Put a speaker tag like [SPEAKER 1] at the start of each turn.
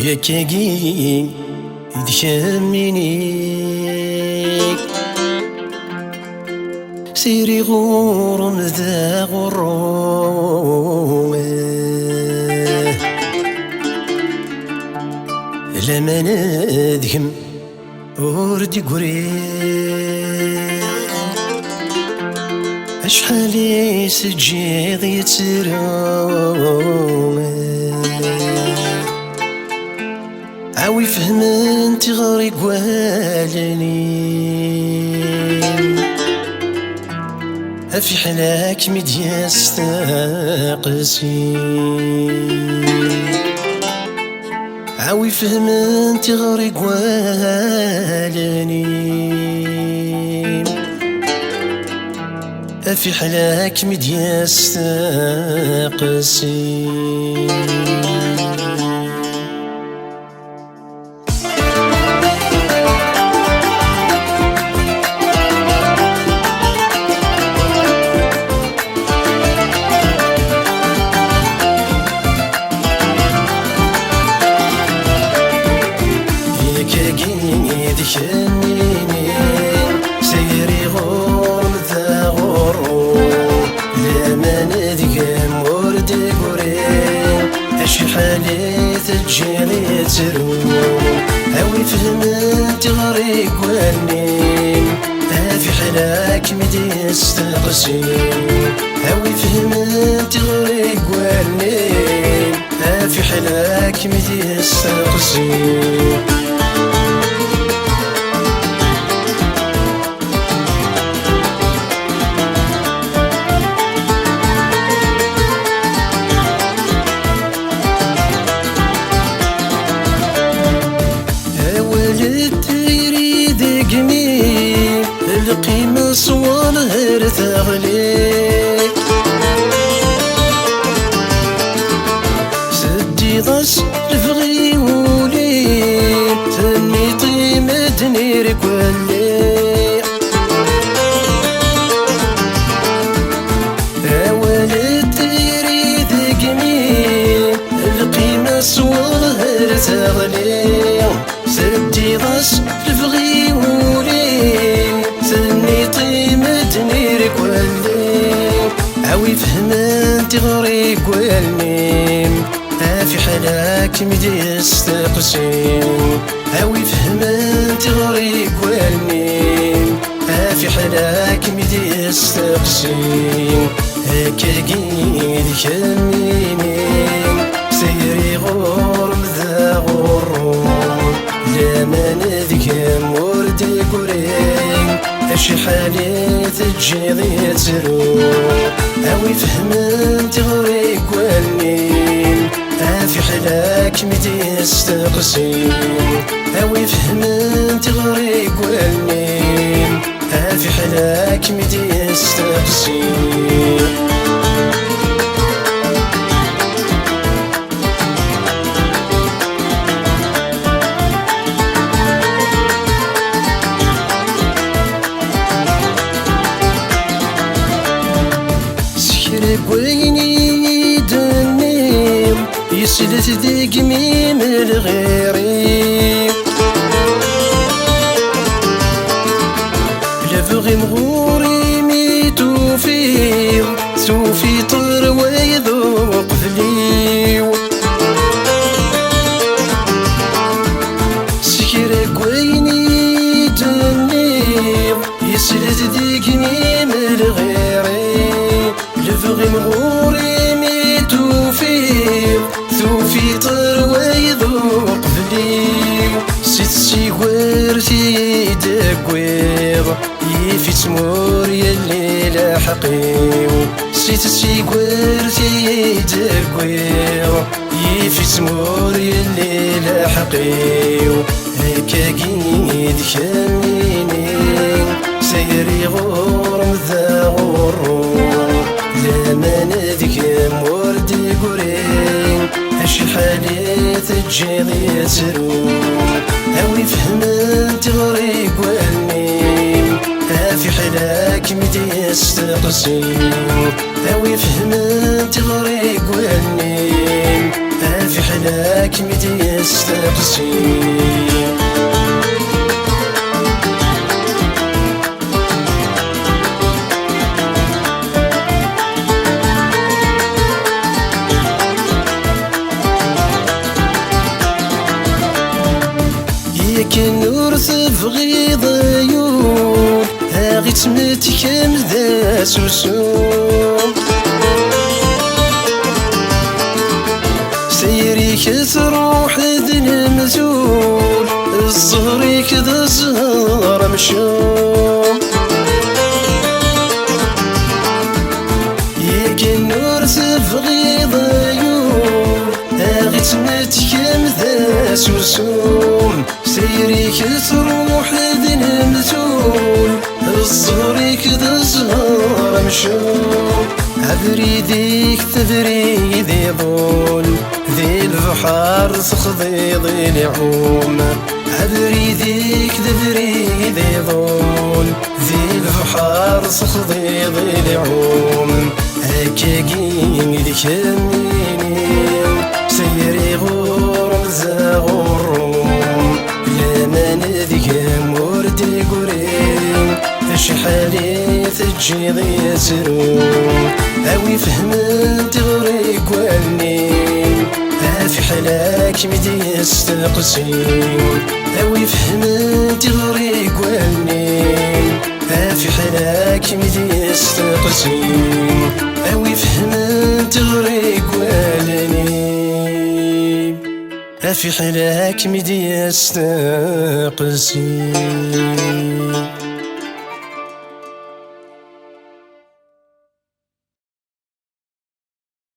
[SPEAKER 1] يكاكي يدشمينيك سيري غورم ذا غروه لما ندهم وردي قريب أشحال يسجيض يتسروه عاوي فهمنتي غري قوالني في حلاك مدياس تاقسي عاوي فهمنتي غري قوالني في حلاك مدياس تاقسي دشميني سيري غورم ذا غرو لما ندقم وردي قريب أشحال تجيني ترو هاوي فهمنتي غريق والنيم في حلاك مدي استقسي هاوي فهمنتي غريق والنيم في حلاك مدي استقسي القيمة صوالها تغلي سدي ضس الفغي ولي ثني طيمة دنيرك ولي ولد تيري ذقني القيمة صوالها تغلي سدي ضس الفغي ولي ثني طيمة دنيرك واللي عاوي فهمنتي غريق والنيم في حلاك مدي استقسيم عاوي فهمنتي غريق والنيم في حلاك مدي استقسيم هكاكي دشميني سيري غورم ذا غروه لما ندكم وردي قريب أشحال تجيضي ترو هاوي فهمنتي غريق والنيم في حلاك مدي استقسيم هاوي فهمنتي غريق والنيم في حلاك مدي استقسيم ويني دنيم يسلت دقمي من الغيري لفغي مغوري ميتو فيه سوفي طر ويذوق فليو سكرك ويني دنيم يسلت دقمي من الغيري لفغي مغوري ميتو فيه ثوفي طر ويذوق فليو ستسي ورثي دقويض يفي تمور يلي لاحقيو ستسي ورثي دقويض يفي تمور يلي لاحقيو هكاكي دشميني سيري غورم ذا غروه لما ندكم وردي قريب أشحال تجيضي ترو هاوي فهمنتي غريق والنيم في حلاك مدي استقسيم هاوي فهمنتي غريق والنيم في حلاك حلاك مدي يستقسي ياك نورث بغي ضيون هاغي تمتك مذا سوسون سيريك تروح ذن مزول الزهريك ذا زهر مشوم ياك نورث بغي ضيون هاغي تمتك مذا سوسون سيريك تروح ذن مزول الزهريك ذا زهر مشوم عبريديك تبريدي ضول ذي البحر تخضي ذي العوم عبريديك تبريدي ضول ذي البحر تخضي ذي العوم هكاكين ذيك النينين سيري غور زاغروم لمن ذيك موردي قريم شحالي تجي ذي سروم اوي فهمت غريك والنين في حلاك مدي يستقسين اوي فهمت غريك والنين في حلاك مدي يستقسين اوي فهمت غريك والنين في حلاك مدي يستقسين